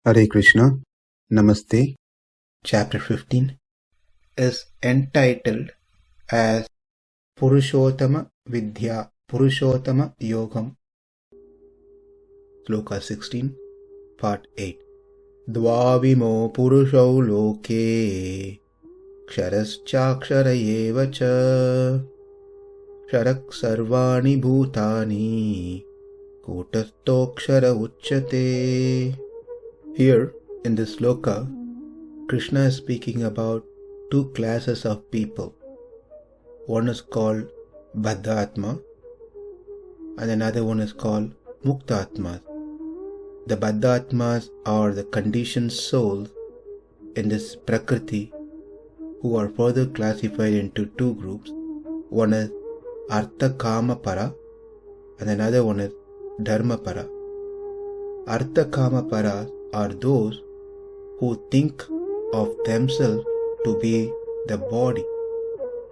Hare Krishna, Namaste. Chapter 15 is entitled as Purushottama Vidya, Purushottama Yogam. Sloka 16, Part 8. Dvāv imau puruṣau loke, kṣaraś cākṣara eva ca, kṣaraḥ sarvāṇi bhūtāni, kūṭa-stho ucyate. Here, in this sloka, Krishna is speaking about two classes of people. One is called baddha-atma and another one is called mukta-atmas. The baddha-atmas are the conditioned souls in this prakriti who are further classified into two groups. One is artha-kama-para and another one is dharma-para. Artha-kama-paras are those who think of themselves to be the body.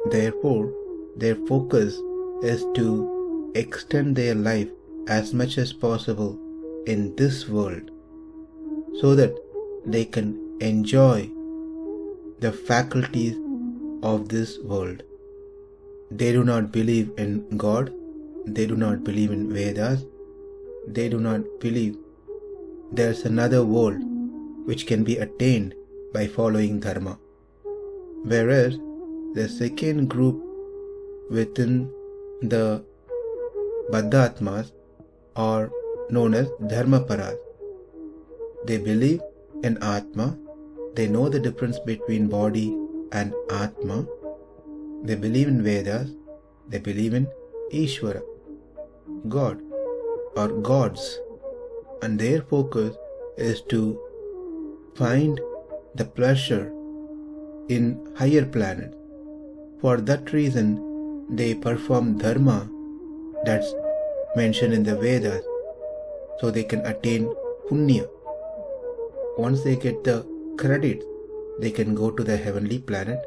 Therefore, their focus is to extend their life as much as possible in this world so that they can enjoy the faculties of this world. They do not believe in God, they do not believe in Vedas, they do not believe there's another world which can be attained by following dharma. Whereas the second group within the baddha-atmas are known as dharma-paras. They believe in Atma, they know the difference between body and Atma, they believe in Vedas, they believe in Ishvara, God or gods, and their focus is to find the pleasure in higher planets. For that reason, they perform dharma that's mentioned in the Vedas so they can attain punya. Once they get the credit, they can go to the heavenly planet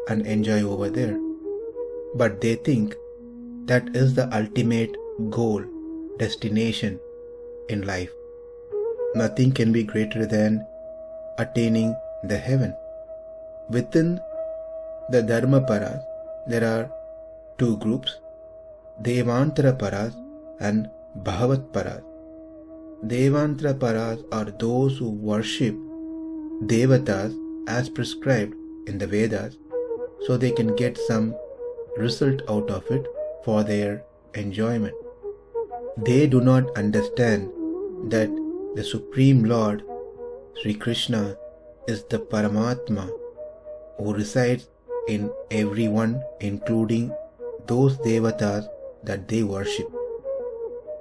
and enjoy over there. But they think that is the ultimate goal, destination in life. Nothing can be greater than attaining the heaven. Within the dharma-paras, there are two groups, devantara-paras and bhāvat-paras. Devantara-paras are those who worship devatas as prescribed in the Vedas so they can get some result out of it for their enjoyment. They do not understand that the Supreme Lord, Sri Krishna, is the Paramatma who resides in everyone, including those devatas that they worship.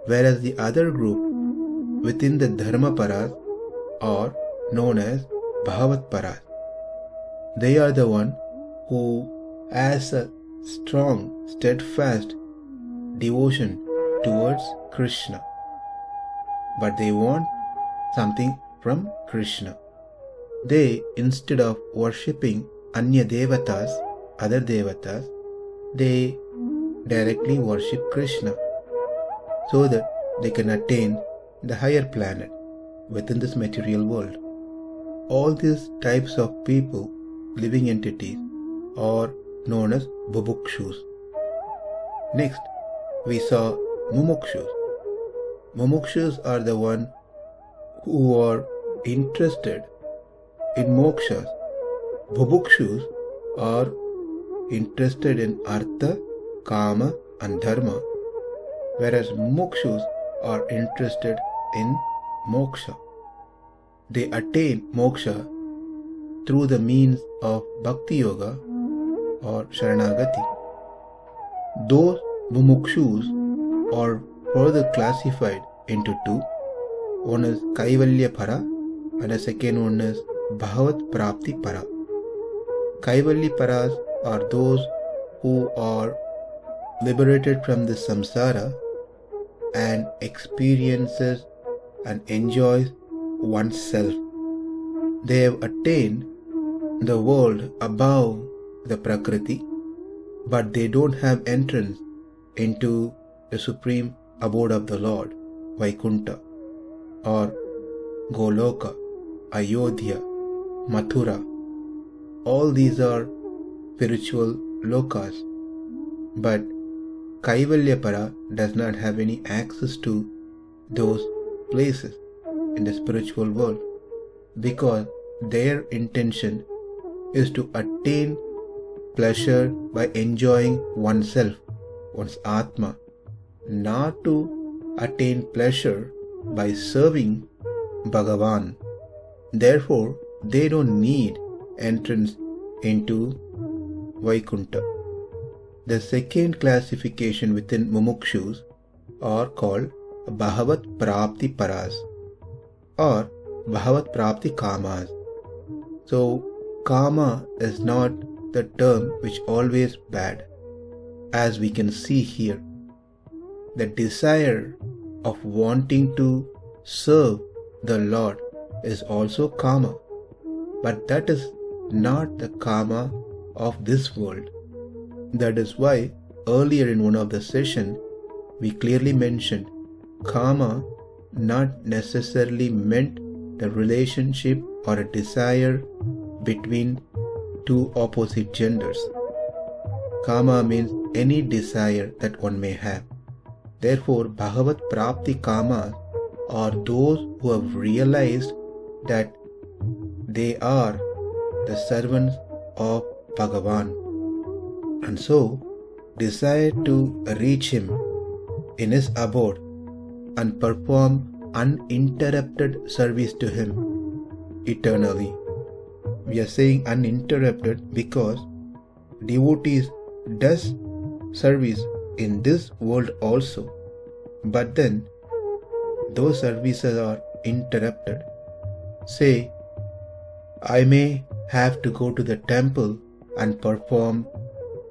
Whereas the other group within the Dharma-paras are known as Bhāvat-paras. They are the one who has a strong, steadfast devotion towards Krishna. But they want something from Krishna. They, instead of worshipping Anya Devatas, other Devatas, they directly worship Krishna so that they can attain the higher planet within this material world. All these types of people, living entities, are known as bubukshus. Next, we saw mumukshus. Mumukshus are the one who are interested in mokshas. Bubukshus are interested in artha, kama and dharma, whereas mumukshus are interested in moksha. They attain moksha through the means of bhakti yoga or sharanagati. Those mumukshus are further classified into two. One is kaivalya-para and the second one is bhavat-prapti-para. Kaivalya-paras are those who are liberated from the samsara and experiences and enjoys oneself. They have attained the world above the prakriti, but they don't have entrance into the supreme abode of the Lord, Vaikunta or Goloka. Ayodhya, Mathura, all these are spiritual lokas. But Kaivalyapara does not have any access to those places in the spiritual world, because their intention is to attain pleasure by enjoying oneself, one's Atma, not to attain pleasure by serving Bhagavan. Therefore, they don't need entrance into Vaikuntha. The second classification within mumukshus are called Bhagavat Prapti Paras or Bhagavat Prapti Kamas. So, Kama is not the term which always bad. As we can see here, the desire of wanting to serve the Lord is also Kama, but that is not the Kama of this world. That is why earlier in one of the sessions we clearly mentioned Kama not necessarily meant the relationship or a desire between two opposite genders. Kama means any desire that one may have. Therefore, Bhagavat Prapti Kamas are those who have realized that they are the servants of Bhagavan, and so desire to reach him in his abode and perform uninterrupted service to him eternally. We are saying uninterrupted because devotees does service in this world also, but then those services are interrupted. Say, I may have to go to the temple and perform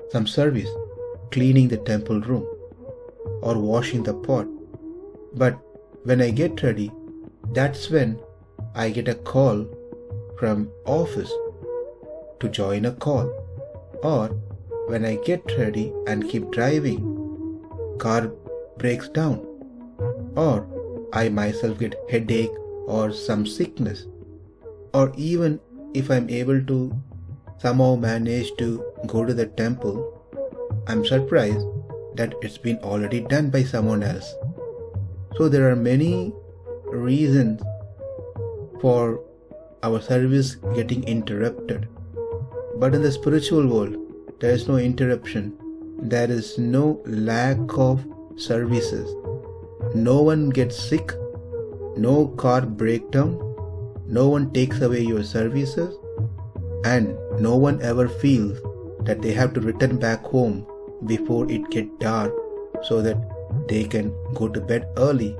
some service, cleaning the temple room or washing the pot. But when I get ready, that's when I get a call from office to join a call. Or when I get ready and keep driving, car breaks down. Or I myself get headache or some sickness. Or even if I'm able to somehow manage to go to the temple, I'm surprised that it's been already done by someone else. So there are many reasons for our service getting interrupted. But in the spiritual world, there is no interruption. There is no lack of services. No one gets sick. No car breakdown. No one takes away your services. And no one ever feels that they have to return back home before it gets dark so that they can go to bed early,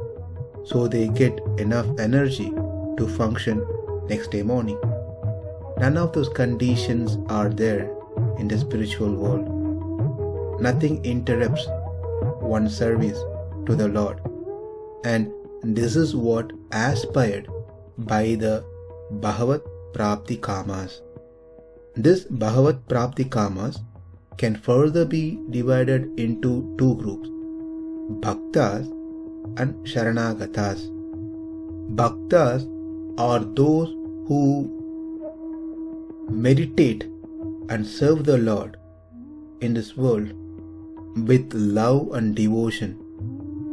so they get enough energy to function next day morning. None of those conditions are there in the spiritual world. Nothing interrupts one's service to the Lord. And this is what aspired by the Bhagavat Prapti Kamas. This Bhagavat Prapti Kamas can further be divided into two groups, Bhaktas and Sharanagatas. Bhaktas are those who meditate and serve the Lord in this world with love and devotion.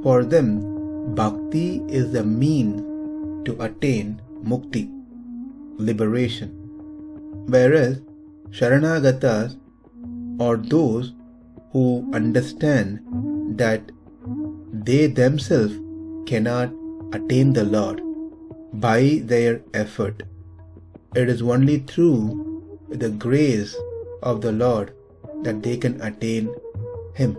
For them, bhakti is the means to attain mukti, liberation. Whereas Sharanagatas are those who understand that they themselves cannot attain the Lord by their effort. It is only through the grace of the Lord that they can attain Him.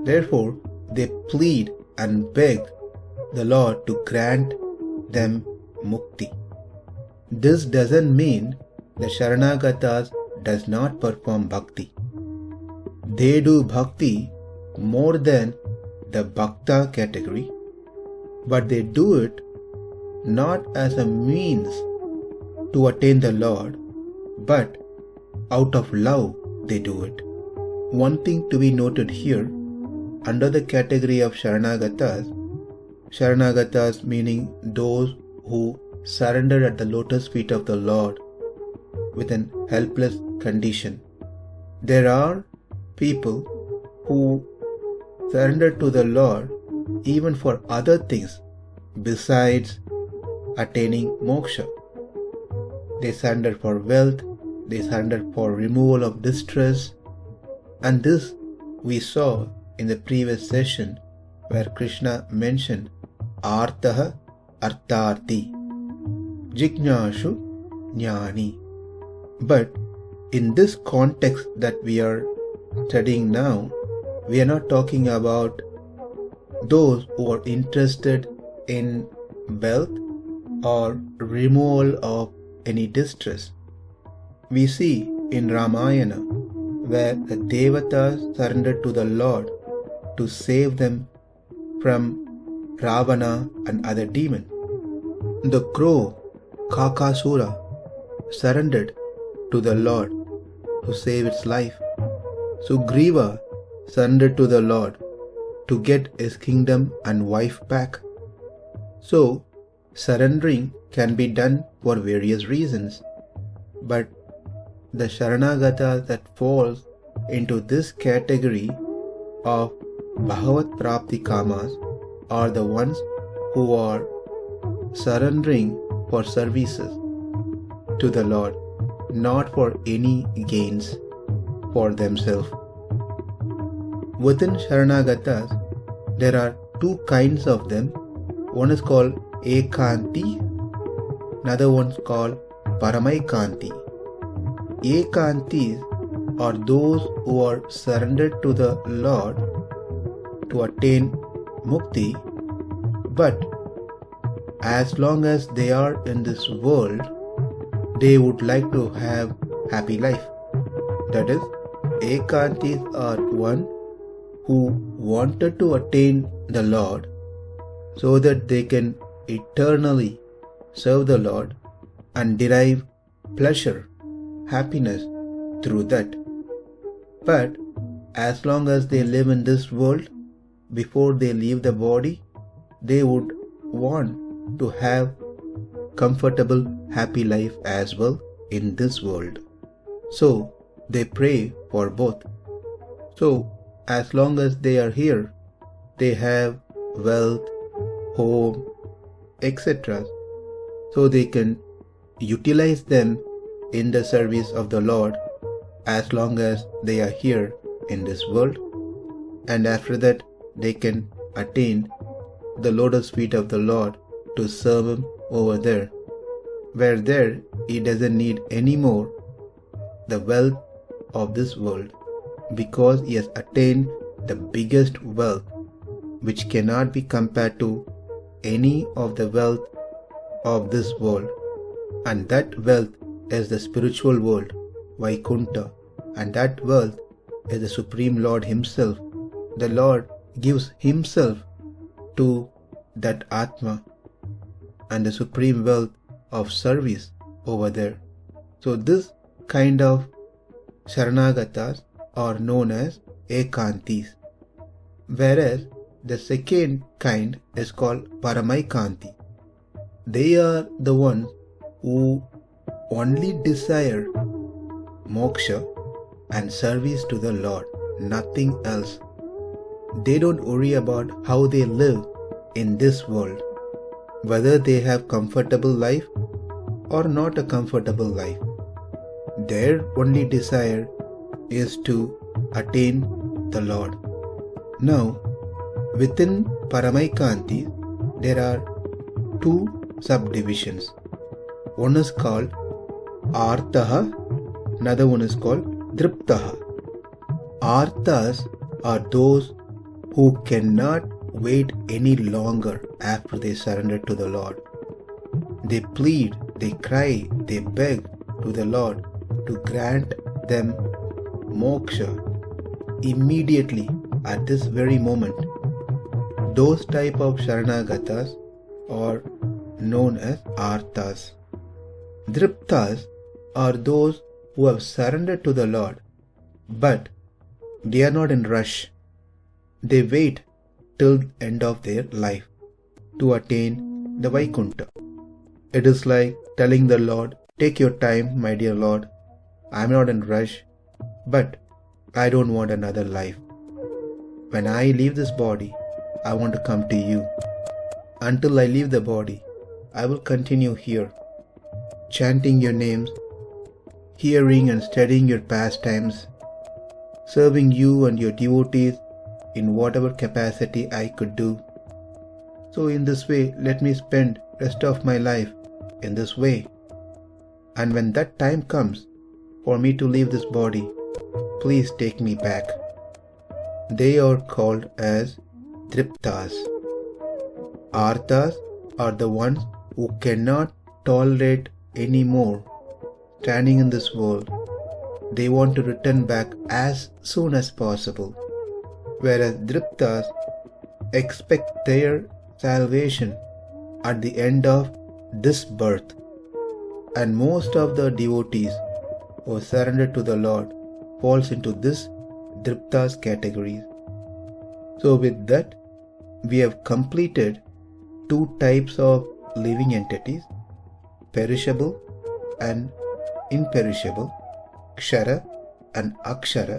Therefore, they plead and beg the Lord to grant them mukti. This doesn't mean the Sharanagatas does not perform bhakti. They do bhakti more than the bhakta category, but they do it not as a means to attain the Lord, but out of love they do it. One thing to be noted here, under the category of Sharanagatas, Sharanagatas meaning those who surrendered at the lotus feet of the Lord with an helpless condition. There are people who surrender to the Lord even for other things besides attaining moksha. They surrender for wealth, they surrender for removal of distress, and this we saw in the previous session where Krishna mentioned artaha artarti, jignāshu jnāni. But in this context that we are studying now, we are not talking about those who are interested in wealth or removal of any distress. We see in Ramayana where the Devatas surrendered to the Lord to save them from Ravana and other demons. The crow kṣaraś surrendered to the Lord to save its life. Sugriva surrendered to the Lord to get his kingdom and wife back. So, surrendering can be done for various reasons, but the Sharanagata that falls into this category of Bhagavat Prapti Kamas are the ones who are surrendering for services to the Lord, not for any gains for themselves. Within Sharanagatas, there are two kinds of them. One is called Ekanti, another one is called Paramaikanti. Ekantis are those who are surrendered to the Lord to attain mukti, but as long as they are in this world, they would like to have happy life. That is, Ekantis are one who wanted to attain the Lord so that they can eternally serve the Lord and derive pleasure, happiness through that. But as long as they live in this world, before they leave the body, they would want to have comfortable, happy life as well in this world. So they pray for both. So as long as they are here, they have wealth, home, etc. So they can utilize them in the service of the Lord as long as they are here in this world, and after that they can attain the lotus feet of the Lord to serve Him over there, where there he doesn't need any more the wealth of this world, because he has attained the biggest wealth which cannot be compared to any of the wealth of this world, and that wealth is the spiritual world, Vaikuntha, and that wealth is the Supreme Lord Himself. The Lord gives Himself to that Atma and the supreme wealth of service over there. So this kind of Sharanagatas are known as Ekantis, whereas the second kind is called Paramaikanti. They are the ones who only desire moksha and service to the Lord, nothing else. They don't worry about how they live in this world, whether they have comfortable life or not a comfortable life. Their only desire is to attain the Lord. Now, within Paramaikanti, there are two subdivisions. One is called Artaha, another one is called Driptaha. Arthas are those who cannot wait any longer after they surrender to the Lord. They plead, they cry, they beg to the Lord to grant them moksha immediately at this very moment. Those type of Sharanagatas are known as Arthas. Driptas are those who have surrendered to the Lord, but they are not in rush. They wait till the end of their life to attain the Vaikuntha. It is like telling the Lord, "Take your time, my dear Lord. I am not in rush, but I don't want another life. When I leave this body, I want to come to you. Until I leave the body, I will continue here, chanting your names, hearing and studying your pastimes, serving you and your devotees in whatever capacity I could do. So in this way, let me spend rest of my life in this way. And when that time comes for me to leave this body, please take me back." They are called as driptas. Arthas are the ones who cannot tolerate any more standing in this world. They want to return back as soon as possible, whereas driptas expect their salvation at the end of this birth. And most of the devotees who surrender to the Lord falls into this driptas categories. So with that, we have completed two types of living entities, perishable and imperishable, kṣara and akṣara,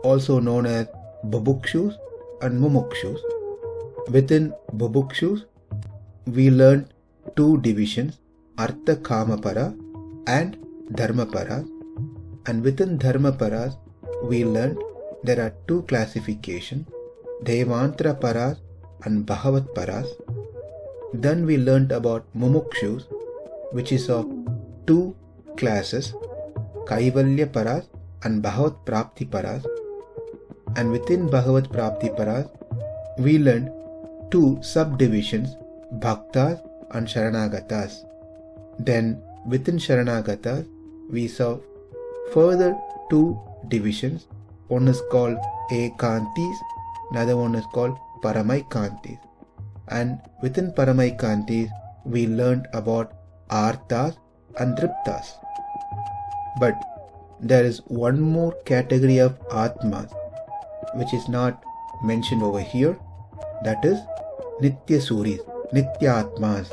also known as bhubukshus and mumukshus. Within bhubukshus, we learned two divisions, artha kamapara and dharmaparas. And within dharmaparas, we learned there are two classifications, devantara paras and bhagavat paras. Then we learned about mumukshus, which is of two classes, kaivalya paras and bhagavat prapti paras. And within bhagavat prapti paras, we learned two subdivisions, bhaktas and sharanagatas. Then within sharanagatas, we saw further two divisions. One is called ekantis, another one is called paramaikantis. And within paramaikantis, we learned about arthas and driptas. But there is one more category of atmas which is not mentioned over here, that is nityasuris, nityatmas.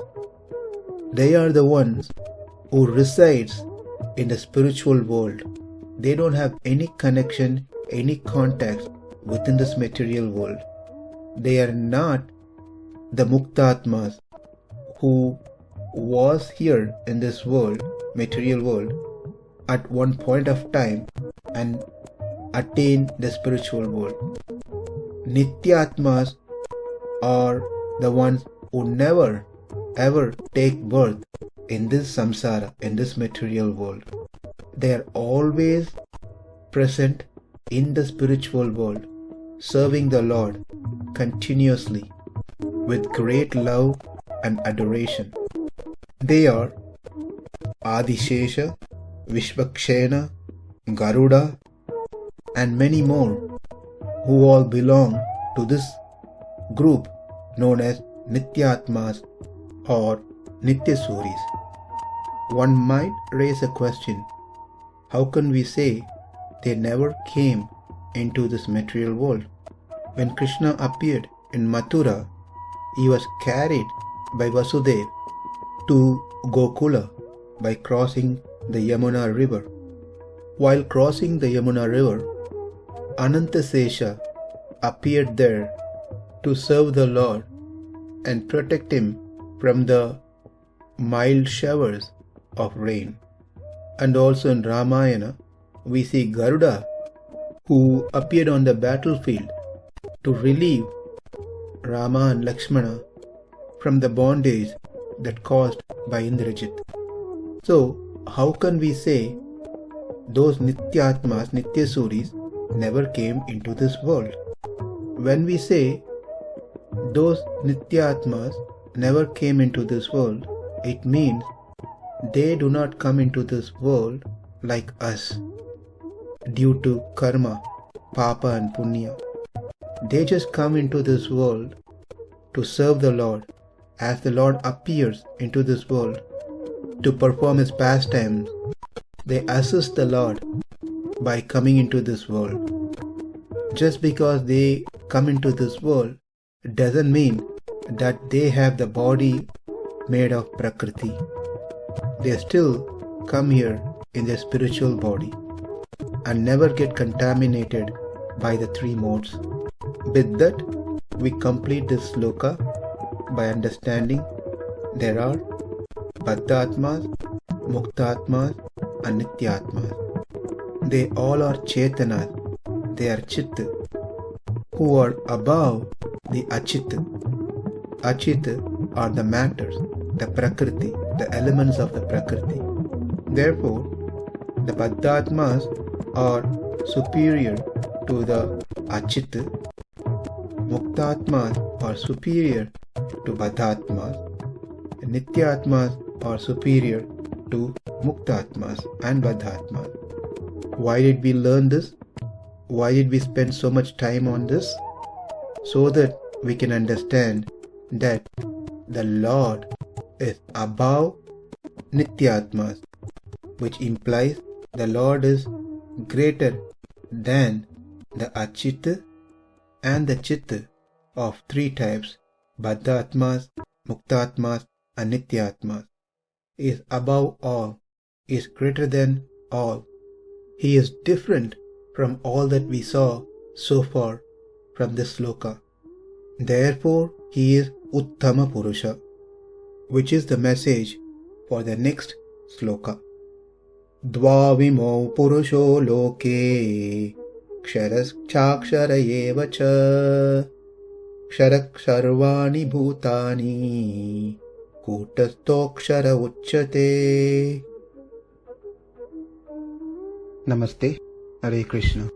They are the ones who resides in the spiritual world. They don't have any connection, any contact within this material world. They are not the muktatmas who was here in this world, material world, at one point of time and attained the spiritual world. Nityatmas are the ones who never ever take birth in this samsara, in this material world. They are always present in the spiritual world, serving the Lord continuously with great love and adoration. They are Adishesha, Vishvakṣena, Garuda, and many more, who all belong to this group known as Nityatmas or Nityasuris. One might raise a question, how can we say they never came into this material world? When Krishna appeared in Mathura, he was carried by Vasudeva to Gokula by crossing the Yamuna river. While crossing the Yamuna river, Anantasesha appeared there to serve the Lord and protect him from the mild showers of rain. And also in Ramayana, we see Garuda, who appeared on the battlefield to relieve Rama and Lakshmana from the bondage that caused by Indrajit. So, how can we say those Nityatmas, Nityasuris, never came into this world? When we say those Nityatmas never came into this world, it means they do not come into this world like us due to karma, papa and punya. They just come into this world to serve the Lord as the Lord appears into this world to perform his pastimes. They assist the Lord by coming into this world. Just because they come into this world doesn't mean that they have the body made of Prakriti. they still come here in their spiritual body and never get contaminated by the three modes. With that, we complete this sloka by understanding there are baddhatmas, muktatmas and nityatmas. They all are chetanas, they are chit, who are above the achit. Achit are the matters, the prakriti, the elements of the prakriti. Therefore, the baddhatmas are superior to the achit, muktatmas are superior to baddhatmas, and nityatmas are superior to muktatmas and baddhatmas. Why did we learn this? Why did we spend so much time on this? So that we can understand that the Lord is above nityatmas, which implies the Lord is greater than the achit and the chit of three types, baddhatmas, muktatmas and nityatmas. He is above all, he is greater than all. He is different from all that we saw so far from this sloka. Therefore, he is uttama purusha, which is the message for the next sloka. Dvāv imau puruṣau loke, kṣaraś cākṣara eva ca, kṣaraḥ sarvāṇi bhūtāni, kūṭa-stho kṣara ucyate. Namaste. Hare Krishna.